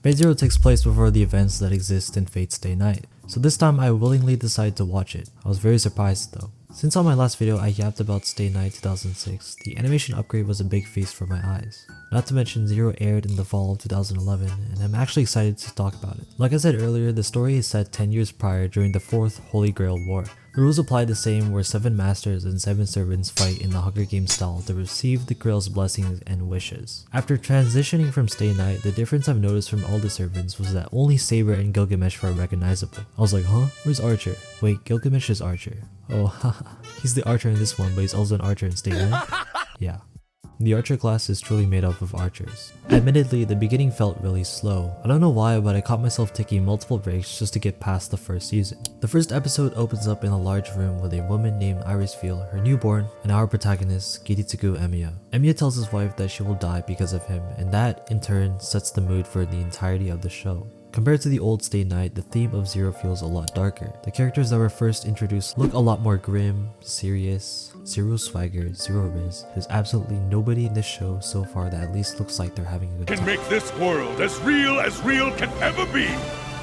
Fatezero takes place before the events that exist in Fate's Stay Night, so this time I willingly decided to watch it. I was very surprised though. Since on my last video I yapped about Stay Night 2006, the animation upgrade was a big feast for my eyes. Not to mention Zero aired in the fall of 2011, and I'm actually excited to talk about it. Like I said earlier, the story is set 10 years prior during the 4th Holy Grail War. The rules apply the same, where 7 masters and 7 servants fight in the Hunger Games style to receive the Grail's blessings and wishes. After transitioning from Stay Night, the difference I've noticed from all the servants was that only Saber and Gilgamesh were recognizable. I was like, huh? Where's Archer? Wait, Gilgamesh is Archer. Oh, haha. He's the Archer in this one, but he's also an Archer in Stay Night? Yeah. The Archer class is truly made up of archers. Admittedly, the beginning felt really slow. I don't know why, but I caught myself taking multiple breaks just to get past the first season. The first episode opens up in a large room with a woman named Iris Field, her newborn, and our protagonist, Kiritsugu Emiya. Emiya tells his wife that she will die because of him, and that, in turn, sets the mood for the entirety of the show. Compared to the old Stay Night, the theme of Zero feels a lot darker. The characters that were first introduced look a lot more grim, serious, zero swagger, zero riz. There's absolutely nobody in this show so far that at least looks like they're having a good time. Can make this world as real can ever be,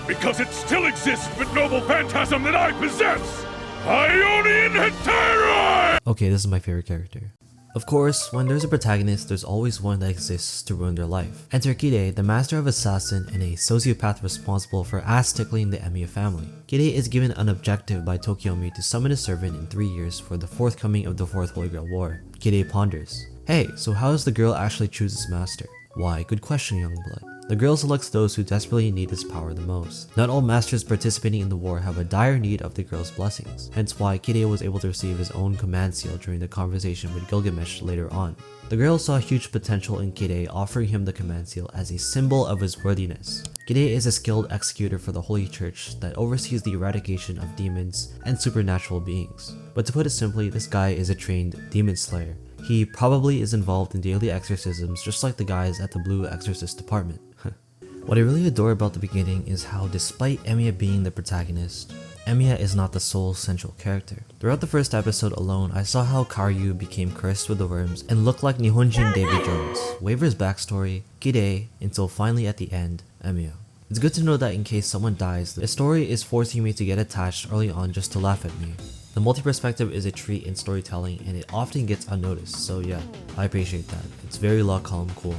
because it still exists with noble phantasm that I possess, Ionian Hetero! Okay, this is my favorite character. Of course, when there's a protagonist, there's always one that exists to ruin their life. Enter Kide, the master of assassin and a sociopath responsible for ass-tickling the Emiya family. Kide is given an objective by Tokyomi to summon a servant in 3 years for the forthcoming of the 4th Holy Grail War. Kide ponders, hey, so how does the girl actually choose his master? Why, good question, young blood. The girl selects those who desperately need this power the most. Not all masters participating in the war have a dire need of the girl's blessings, hence why Kide was able to receive his own command seal during the conversation with Gilgamesh later on. The girl saw huge potential in Kide, offering him the command seal as a symbol of his worthiness. Kide is a skilled executor for the Holy Church that oversees the eradication of demons and supernatural beings. But to put it simply, this guy is a trained demon slayer. He probably is involved in daily exorcisms just like the guys at the Blue Exorcist department. What I really adore about the beginning is how, despite Emiya being the protagonist, Emiya is not the sole central character. Throughout the first episode alone, I saw how Karyu became cursed with the worms and looked like Nihonjin Davy Jones, Waver's backstory, Kide, until finally at the end, Emiya. It's good to know that in case someone dies, the story is forcing me to get attached early on just to laugh at me. The multi-perspective is a treat in storytelling and it often gets unnoticed, so yeah, I appreciate that. It's very log column cool.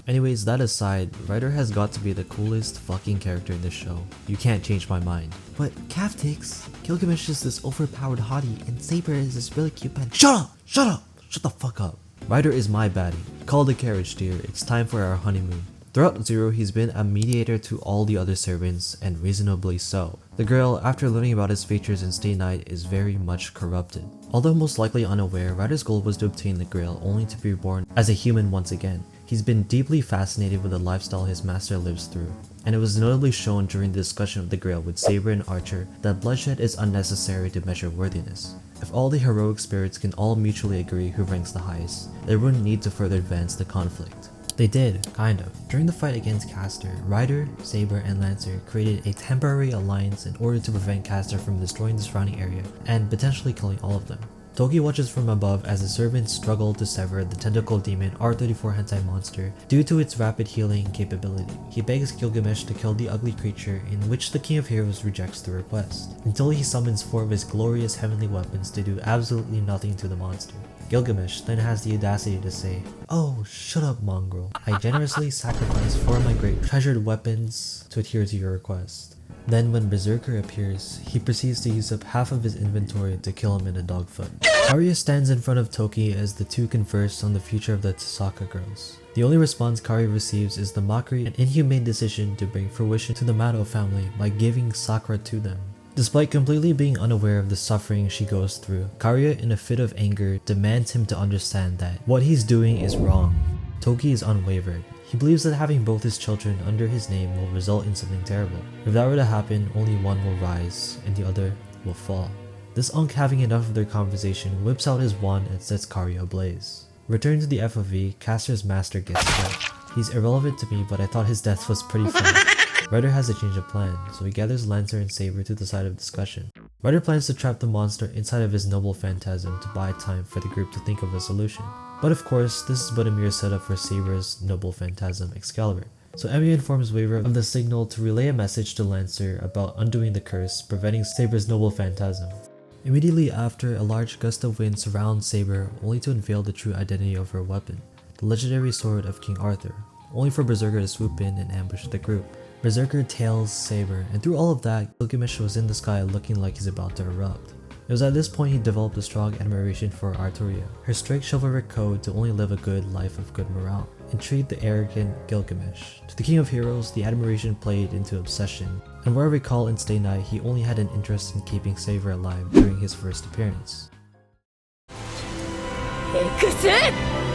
Anyways, that aside, Ryder has got to be the coolest fucking character in this show. You can't change my mind. But Kavtix, Gilgamesh is this overpowered hottie and Saber is this really cute pet. Shut up! Shut up! Shut the fuck up. Ryder is my baddie. Call the carriage, dear. It's time for our honeymoon. Throughout Zero, he's been a mediator to all the other servants, and reasonably so. The girl, after learning about his features in Stay Night, is very much corrupted. Although most likely unaware, Ryder's goal was to obtain the Grail only to be reborn as a human once again. He's been deeply fascinated with the lifestyle his master lives through, and it was notably shown during the discussion of the Grail with Saber and Archer that bloodshed is unnecessary to measure worthiness. If all the heroic spirits can all mutually agree who ranks the highest, there wouldn't need to further advance the conflict. They did, kind of. During the fight against Castor, Ryder, Saber, and Lancer created a temporary alliance in order to prevent Castor from destroying the surrounding area and potentially killing all of them. Toki watches from above as the servants struggle to sever the tentacle demon R34 hentai monster due to its rapid healing capability. He begs Gilgamesh to kill the ugly creature, in which the King of Heroes rejects the request, until he summons 4 of his glorious heavenly weapons to do absolutely nothing to the monster. Gilgamesh then has the audacity to say, "Oh, shut up, mongrel. I generously sacrificed 4 of my great treasured weapons to adhere to your request." Then when Berserker appears, he proceeds to use up half of his inventory to kill him in a dogfoot. Arya stands in front of Toki as the two converse on the future of the Tasaka girls. The only response Kari receives is the mockery and inhumane decision to bring fruition to the Mado family by giving Sakura to them. Despite completely being unaware of the suffering she goes through, Karya, in a fit of anger, demands him to understand that what he's doing is wrong. Toki is unwavered. He believes that having both his children under his name will result in something terrible. If that were to happen, only one will rise and the other will fall. This Unk, having enough of their conversation, whips out his wand and sets Karya ablaze. Returning to the FOV, Castor's master gets killed. He's irrelevant to me, but I thought his death was pretty funny. Ryder has a change of plan, so he gathers Lancer and Saber to the side of discussion. Ryder plans to trap the monster inside of his noble phantasm to buy time for the group to think of a solution. But of course, this is but a mere setup for Saber's noble phantasm, Excalibur. So Emi informs Waver of the signal to relay a message to Lancer about undoing the curse, preventing Saber's noble phantasm. Immediately after, a large gust of wind surrounds Saber, only to unveil the true identity of her weapon, the legendary sword of King Arthur, only for Berserker to swoop in and ambush the group. Berserker tails Saber, and through all of that, Gilgamesh was in the sky looking like he's about to erupt. It was at this point he developed a strong admiration for Arturia. Her strict chivalric code to only live a good life of good morale intrigued the arrogant Gilgamesh. To the King of Heroes, the admiration played into obsession, and where I recall in Stay Night, he only had an interest in keeping Saber alive during his first appearance. エクス